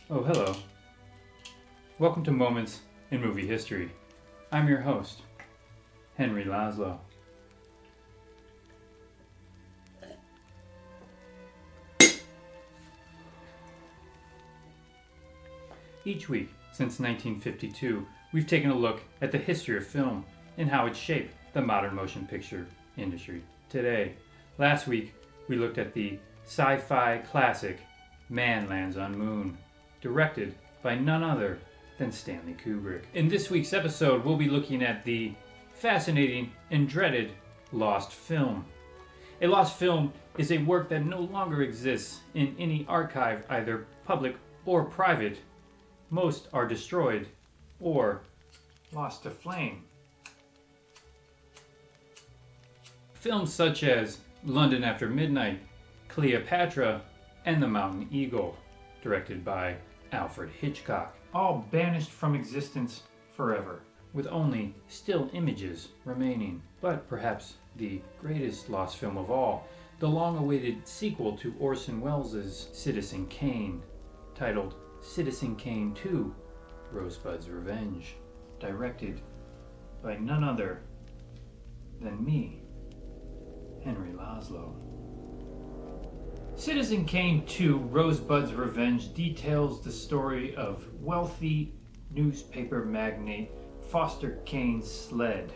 Oh, hello. Welcome to Moments in Movie History. I'm your host, Henry Lazlo. Each week since 1952, we've taken a look at the history of film and how it shaped the modern motion picture industry today. Last week, we looked at the sci-fi classic Man Lands on Moon, directed by none other than Stanley Kubrick. In this week's episode, we'll be looking at the fascinating and dreaded lost film. A lost film is a work that no longer exists in any archive, either public or private. Most are destroyed or lost to flame. Films such as London After Midnight, Cleopatra, and The Mountain Eagle, directed by Alfred Hitchcock, all banished from existence forever, with only still images remaining. But perhaps the greatest lost film of all, the long-awaited sequel to Orson Welles' Citizen Kane, titled Citizen Kane 2, Rosebud's Revenge, directed by none other than me, Henry Lazlo. Citizen Kane 2, Rosebud's Revenge details the story of wealthy newspaper magnate Foster Kane's sled,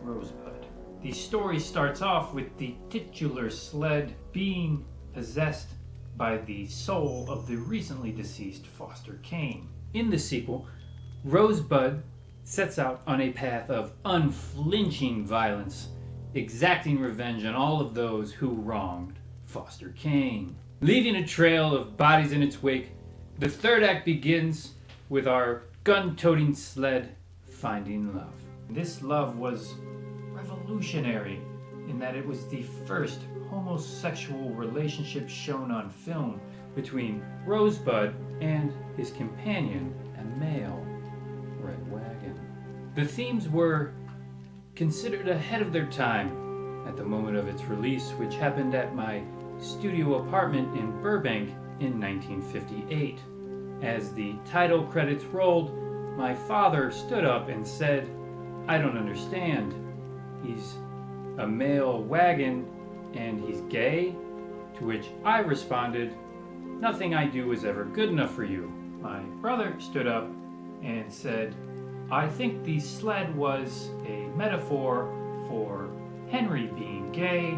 Rosebud. The story starts off with the titular sled being possessed by the soul of the recently deceased Foster Kane. In the sequel, Rosebud sets out on a path of unflinching violence, exacting revenge on all of those who wronged Foster Kane. Leaving a trail of bodies in its wake, the third act begins with our gun-toting sled finding love. This love was revolutionary in that it was the first homosexual relationship shown on film between Rosebud and his companion, a male red wagon. The themes were considered ahead of their time at the moment of its release, which happened at my studio apartment in Burbank in 1958. As the title credits rolled, my father stood up and said, "I don't understand. He's a male wagon and he's gay?" To which I responded, "Nothing I do is ever good enough for you." My brother stood up and said, "I think the sled was a metaphor for Henry being gay."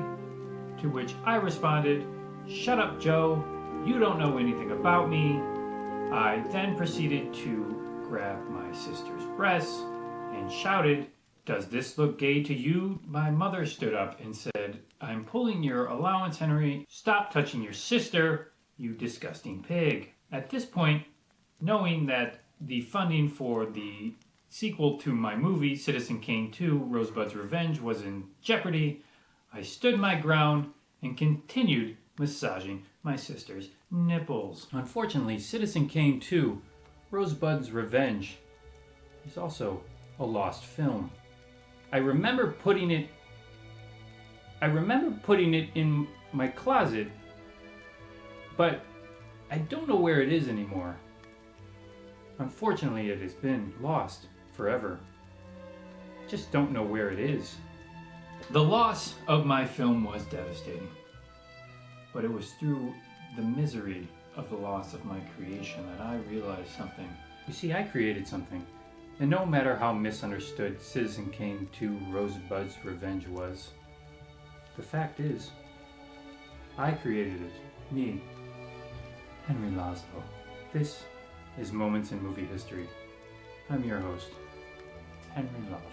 To which I responded, "Shut up, Joe. You don't know anything about me." I then proceeded to grab my sister's breasts and shouted, "Does this look gay to you?" My mother stood up and said, "I'm pulling your allowance, Henry. Stop touching your sister, you disgusting pig." At this point, knowing that the funding for the sequel to my movie, Citizen Kane 2, Rosebud's Revenge, was in jeopardy, I stood my ground and continued massaging my sister's nipples. Unfortunately, Citizen Kane 2, Rosebud's Revenge, is also a lost film. I remember putting it in my closet, but I don't know where it is anymore. Unfortunately, it has been lost forever. Just don't know where it is. The loss of my film was devastating, but it was through the misery of the loss of my creation that I realized something. You see, I created something, and no matter how misunderstood Citizen Kane 2 Rosebud's Revenge was, the fact is, I created it. Me, Henry Lazlo. This is Moments in Movie History. I'm your host, Henry Lazlo.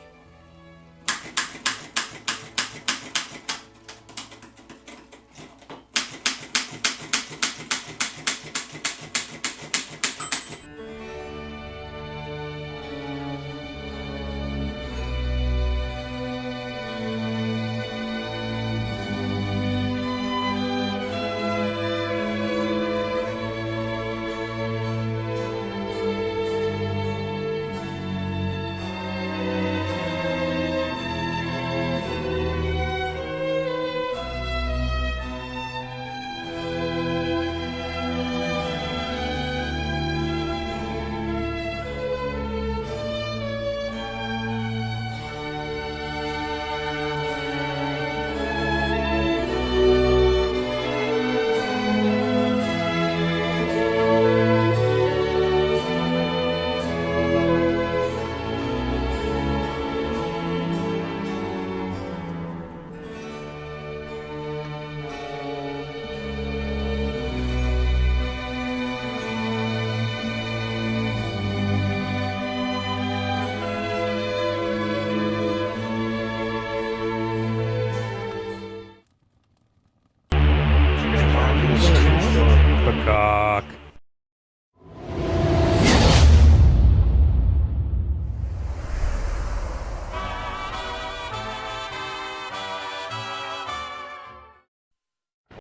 Peacock.